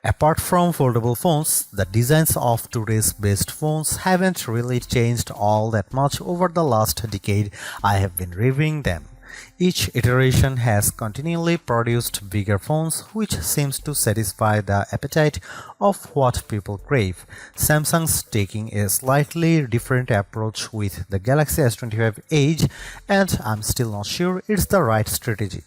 Apart from foldable phones, the designs of today's best phones haven't really changed all that much over the last decade I have been reviewing them. Each iteration has continually produced bigger phones, which seems to satisfy the appetite of what people crave. Samsung's taking a slightly different approach with the Galaxy S25 Edge, and I'm still not sure it's the right strategy.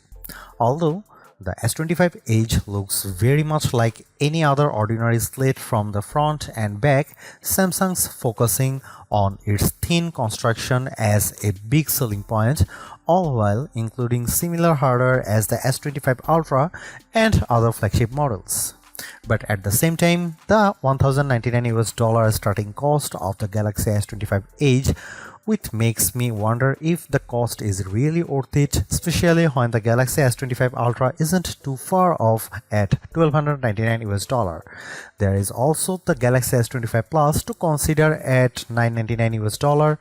Although the S25 Edge looks very much like any other ordinary slate from the front and back, Samsung's focusing on its thin construction as a big selling point, all while including similar hardware as the S25 Ultra and other flagship models. But at the same time, the $1,099 starting cost of the Galaxy S25 Edge, which makes me wonder if the cost is really worth it, especially when the Galaxy S25 Ultra isn't too far off at $1,299. There is also the Galaxy S25 Plus to consider at $999,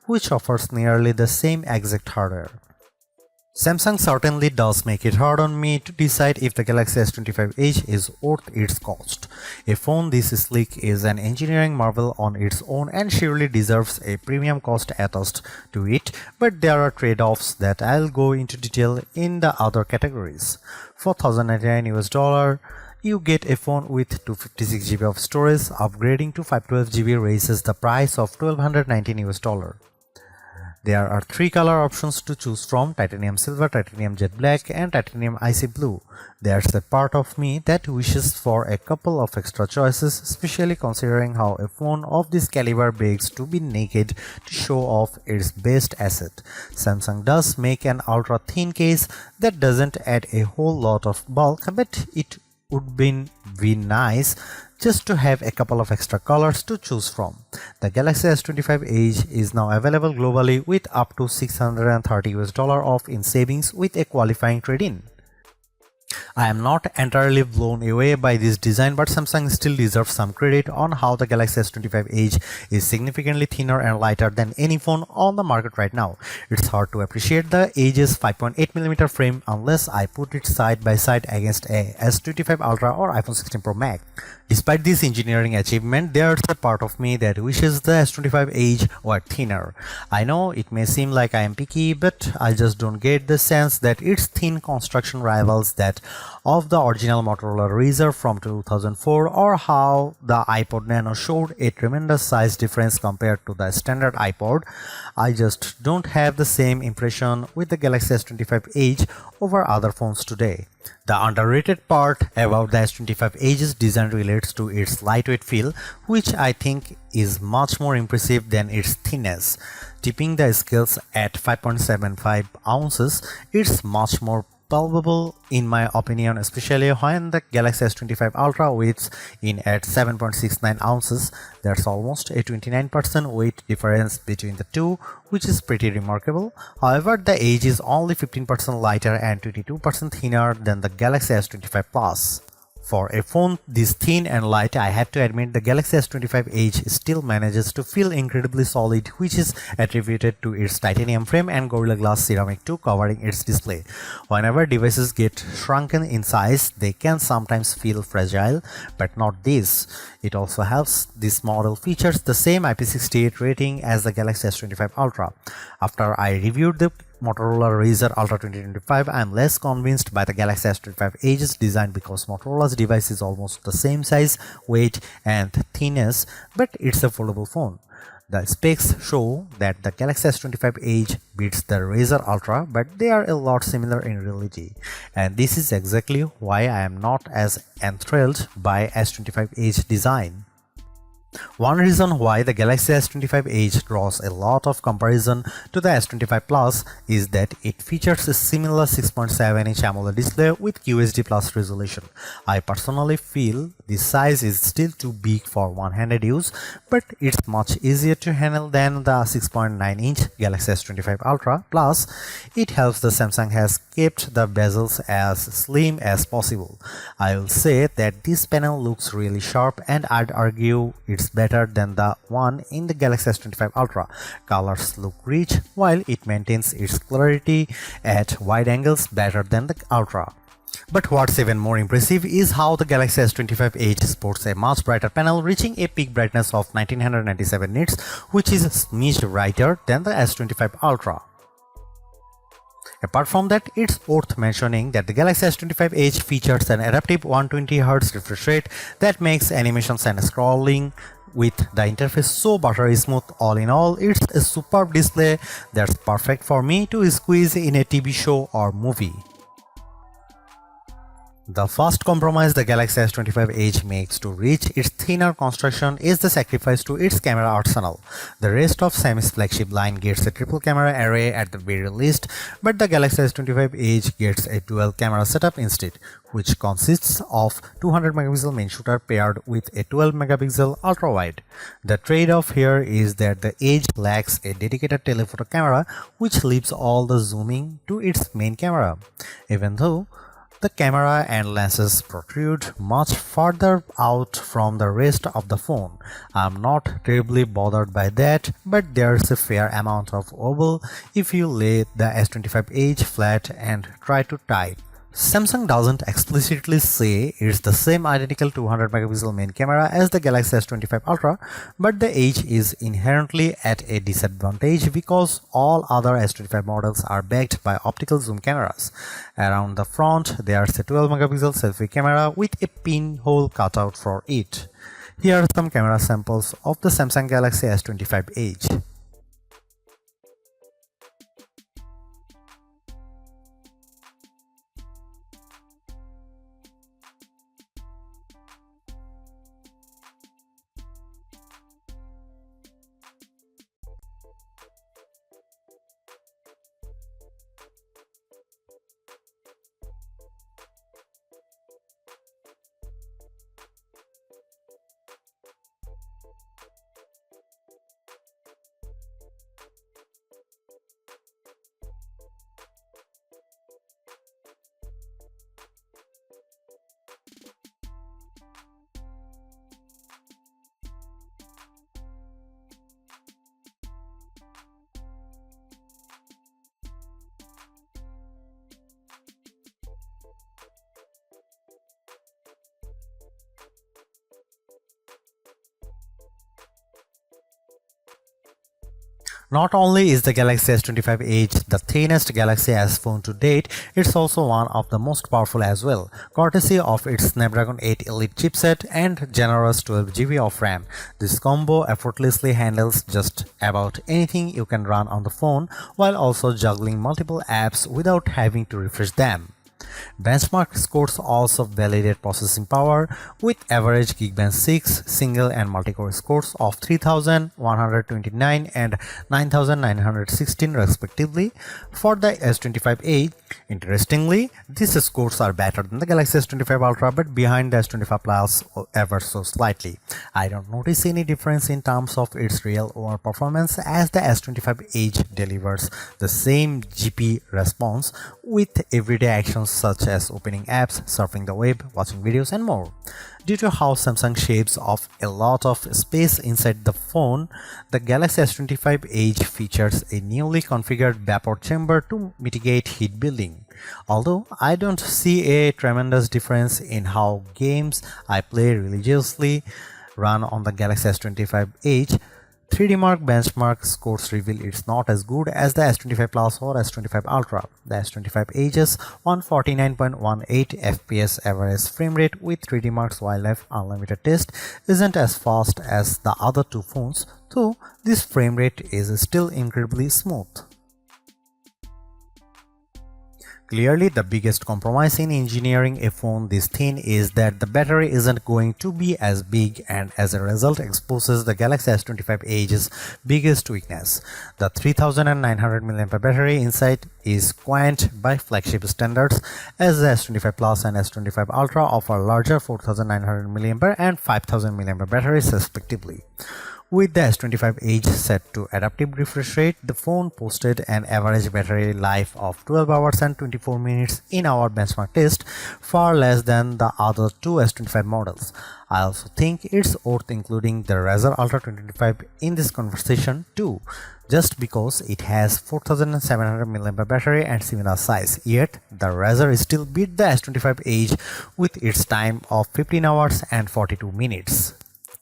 which offers nearly the same exact hardware. Samsung certainly does make it hard on me to decide if the Galaxy S25 Edge is worth its cost. A phone this sleek is an engineering marvel on its own and surely deserves a premium cost attached to it, but there are trade-offs that I'll go into detail in the other categories. For $1,099, you get a phone with 256GB of storage. Upgrading to 512GB raises the price of $1,219. There are three color options to choose from: titanium silver, titanium jet black, and titanium icy blue. There's a part of me that wishes for a couple of extra choices, especially considering how a phone of this caliber begs to be naked to show off its best asset. Samsung does make an ultra thin case that doesn't add a whole lot of bulk, but it would be nice just to have a couple of extra colors to choose from. The Galaxy S25 Edge is now available globally with up to $630 off in savings with a qualifying trade-in. I am not entirely blown away by this design, but Samsung still deserves some credit on how the Galaxy S25 Edge is significantly thinner and lighter than any phone on the market right now. It's hard to appreciate the Edge's 5.8mm frame unless I put it side by side against a S25 Ultra or iPhone 16 Pro Max. Despite this engineering achievement, there's a part of me that wishes the S25 Edge were thinner. I know it may seem like I am picky, but I just don't get the sense that its thin construction rivals that of the original Motorola Razr from 2004, or how the iPod Nano showed a tremendous size difference compared to the standard iPod. I just don't have the same impression with the Galaxy S25 Edge over other phones today. The underrated part about the S25 Edge's design relates to its lightweight feel, which I think is much more impressive than its thinness. Tipping the scales at 5.75 ounces, it's much more palpable in my opinion, especially when the Galaxy S25 Ultra weighs in at 7.69 ounces. There's almost a 29% weight difference between the two, which is pretty remarkable. However, the Edge is only 15% lighter and 22% thinner than the Galaxy S25 Plus. For a phone this thin and light, I have to admit the Galaxy S25 Edge still manages to feel incredibly solid, which is attributed to its titanium frame and Gorilla Glass ceramic 2 covering its display. Whenever devices get shrunken in size, they can sometimes feel fragile, but not this. It also helps this model features the same IP68 rating as the Galaxy S25 Ultra. After I reviewed the Motorola Razr Ultra 2025, I am less convinced by the Galaxy S25 Edge's design because Motorola's device is almost the same size, weight, and thinness, but it's a foldable phone. The specs show that the Galaxy S25 Edge beats the Razr Ultra, but they are a lot similar in reality. And this is exactly why I am not as enthralled by S25 Edge design. One reason why the Galaxy S25 Edge draws a lot of comparison to the S25 Plus is that it features a similar 6.7-inch AMOLED display with QHD Plus resolution. I personally feel this size is still too big for one-handed use, but it's much easier to handle than the 6.9-inch Galaxy S25 Ultra. Plus, it helps the Samsung has kept the bezels as slim as possible. I will say that this panel looks really sharp, and I'd argue it's better than the one in the Galaxy S25 Ultra. Colors look rich while it maintains its clarity at wide angles better than the Ultra. But what's even more impressive is how the Galaxy S25 Edge sports a much brighter panel reaching a peak brightness of 1997 nits, which is a smidge brighter than the S25 Ultra. Apart from that, it's worth mentioning that the Galaxy S25 Edge features an adaptive 120Hz refresh rate that makes animations and scrolling with the interface so buttery smooth. All in all, it's a superb display that's perfect for me to squeeze in a TV show or movie. The first compromise the Galaxy S25 Edge makes to reach its thinner construction is the sacrifice to its camera arsenal. The rest of Xiaomi's flagship line gets a triple camera array at the very least, but the Galaxy S25 Edge gets a dual camera setup instead, which consists of 200 megapixel main shooter paired with a 12 megapixel ultra wide. The trade-off here is that the Edge lacks a dedicated telephoto camera, which leaves all the zooming to its main camera. Even though the camera and lenses protrude much further out from the rest of the phone, I'm not terribly bothered by that, but there's a fair amount of wobble if you lay the S25 Edge flat and try to type. Samsung doesn't explicitly say it's the same identical 200 megapixel main camera as the Galaxy S25 Ultra, but the Edge is inherently at a disadvantage because all other S25 models are backed by optical zoom cameras. Around the front, there's a 12 megapixel selfie camera with a pinhole cutout for it. Here are some camera samples of the Samsung Galaxy S25 Edge. Not only is the Galaxy S25 Edge the thinnest Galaxy S phone to date, it's also one of the most powerful as well, courtesy of its Snapdragon 8 Elite chipset and generous 12GB of RAM. This combo effortlessly handles just about anything you can run on the phone while also juggling multiple apps without having to refresh them. Benchmark scores also validate processing power with average Geekbench 6 single and multi-core scores of 3129 and 9916 respectively for the S25 Edge. Interestingly, these scores are better than the Galaxy S25 Ultra but behind the S25 Plus ever so slightly. I don't notice any difference in terms of its real world performance as the S25 Edge delivers the same GP response with everyday actions such as opening apps, surfing the web, watching videos and more. Due to how Samsung shaves off a lot of space inside the phone, the Galaxy S25 Edge features a newly configured vapor chamber to mitigate heat building. Although I don't see a tremendous difference in how games I play religiously run on the Galaxy S25 Edge, 3D Mark benchmark scores reveal it's not as good as the S25 Plus or S25 Ultra. The S25 Edge's 149.18 FPS average frame rate with 3D Mark's Wildlife Unlimited test isn't as fast as the other two phones, though this frame rate is still incredibly smooth. Clearly, the biggest compromise in engineering a phone this thin is that the battery isn't going to be as big and as a result exposes the Galaxy S25 Edge's biggest weakness. The 3900 mAh battery inside is quaint by flagship standards as the S25 Plus and S25 Ultra offer larger 4900 mAh and 5000 mAh batteries respectively. With the S25 Edge set to adaptive refresh rate, the phone posted an average battery life of 12 hours and 24 minutes in our benchmark test, far less than the other two S25 models. I also think it's worth including the Razer Ultra 2025 in this conversation too, just because it has 4700 mAh battery and similar size, yet the Razer still beat the S25 Edge with its time of 15 hours and 42 minutes.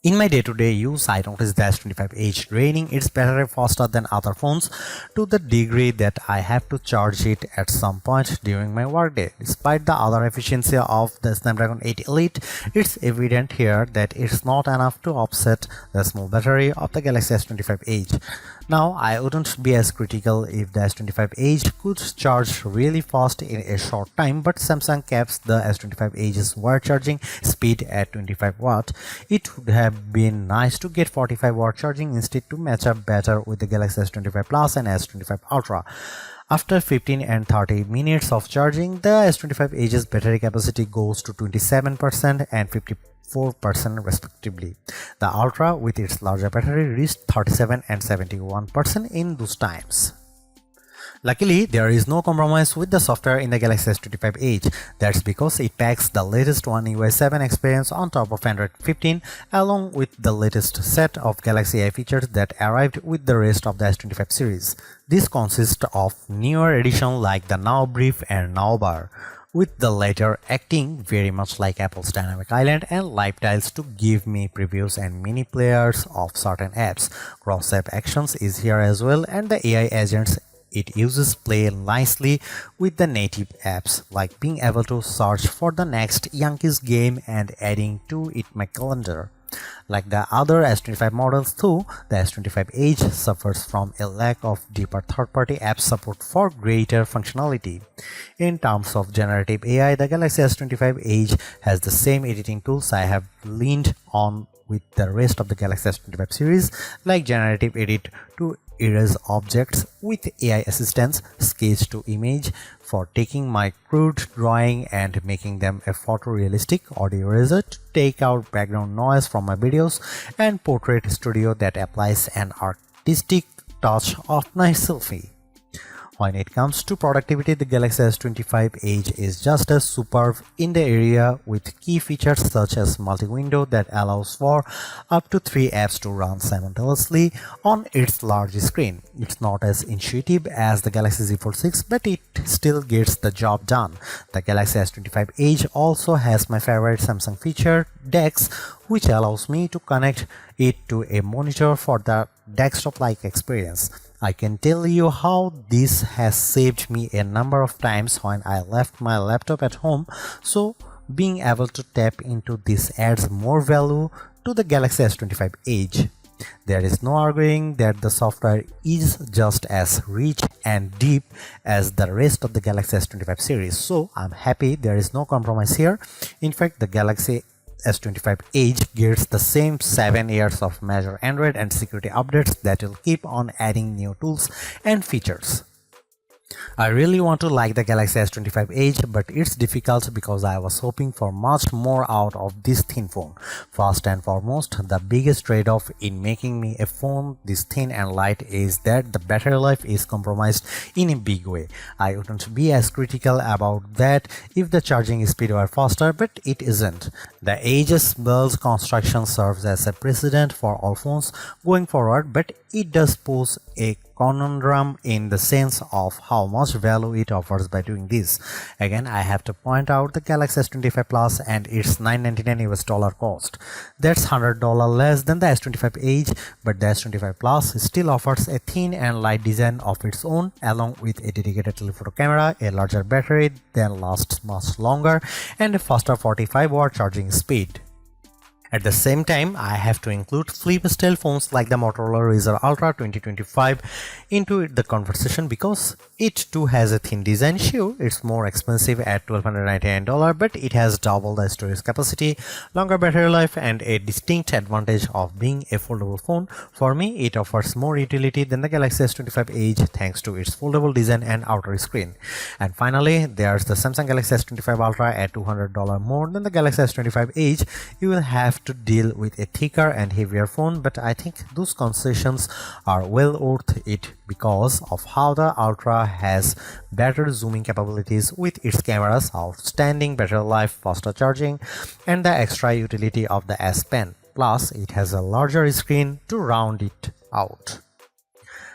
In my day-to-day use, I noticed the S25 Edge draining its battery faster than other phones to the degree that I have to charge it at some point during my workday. Despite the other efficiency of the Snapdragon 8 Elite, it's evident here that it's not enough to offset the small battery of the Galaxy S25 Edge. Now, I wouldn't be as critical if the S25 Edge could charge really fast in a short time, but Samsung caps the S25 Edge's wire charging speed at 25 watt. It would have been nice to get 45 watt charging instead to match up better with the Galaxy S25 Plus and S25 Ultra. After 15 and 30 minutes of charging, the S25 Edge's battery capacity goes to 27% and 54% respectively. The Ultra, with its larger battery, reached 37 and 71% in those times. Luckily, there is no compromise with the software in the Galaxy S25 Edge. That's because it packs the latest One UI 7 experience on top of Android 15, along with the latest set of Galaxy AI features that arrived with the rest of the S25 series. This consists of newer editions like the Now Brief and Now Bar, with the latter acting very much like Apple's Dynamic Island and Live Tiles to give me previews and mini players of certain apps. Cross-app actions is here as well, and the AI agents it uses play nicely with the native apps, like being able to search for the next Yankees game and adding to it my calendar. Like the other S25 models too, the S25 Edge suffers from a lack of deeper third-party app support for greater functionality. In terms of generative AI, the Galaxy S25 Edge has the same editing tools I have leaned on with the rest of the Galaxy S25 series, like generative edit to erase objects with AI assistance, sketch to image for taking my crude drawing and making them a photorealistic, audio eraser to take out background noise from my videos, and portrait studio that applies an artistic touch of my selfie. When it comes to productivity, the Galaxy S25 Edge is just as superb in the area, with key features such as multi-window that allows for up to 3 apps to run simultaneously on its large screen. It's not as intuitive as the Galaxy Z Fold 6, but it still gets the job done. The Galaxy S25 Edge also has my favorite Samsung feature, DeX, which allows me to connect it to a monitor for the desktop-like experience. I can tell you how this has saved me a number of times when I left my laptop at home, so being able to tap into this adds more value to the Galaxy S25 Edge. There is no arguing that the software is just as rich and deep as the rest of the Galaxy S25 series, so I'm happy there is no compromise here. In fact, the Galaxy S25 Edge gets the same 7 years of major Android and security updates that will keep on adding new tools and features. I really want to like the Galaxy S25 Edge, but it's difficult because I was hoping for much more out of this thin phone. First and foremost, the biggest trade-off in making me a phone this thin and light is that the battery life is compromised in a big way. I wouldn't be as critical about that if the charging speed were faster, but it isn't. The Edge's build construction serves as a precedent for all phones going forward, but it does pose a conundrum in the sense of how much value it offers by doing this. Again, I have to point out the Galaxy S25 Plus and its $999 cost. That's $100 less than the S25 Edge, but the S25 Plus still offers a thin and light design of its own, along with a dedicated telephoto camera, a larger battery that lasts much longer, and a faster 45 watt charging speed. At the same time, I have to include flip-style phones like the Motorola Razr Ultra 2025 into the conversation because it too has a thin design. Sure, it's more expensive at $1,299, but it has double the storage capacity, longer battery life, and a distinct advantage of being a foldable phone. For me, it offers more utility than the Galaxy S25 Edge thanks to its foldable design and outer screen. And finally, there's the Samsung Galaxy S25 Ultra at $200 more than the Galaxy S25 Edge. You will have have to deal with a thicker and heavier phone, but I think those concessions are well worth it because of how the Ultra has better zooming capabilities with its camera's outstanding battery life, faster charging, and the extra utility of the S Pen. Plus, it has a larger screen to round it out.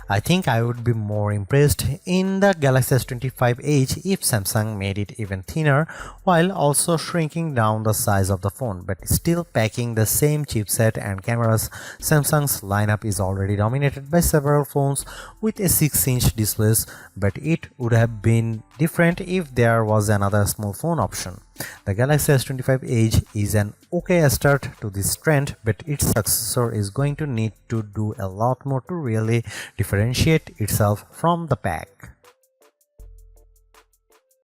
I think I would be more impressed in the Galaxy S25 Edge if Samsung made it even thinner while also shrinking down the size of the phone, but still packing the same chipset and cameras. Samsung's lineup is already dominated by several phones with a 6-inch displays, but it would have been different if there was another small phone option. The Galaxy S25 Edge is an okay start to this trend, but its successor is going to need to do a lot more to really differentiate itself from the pack.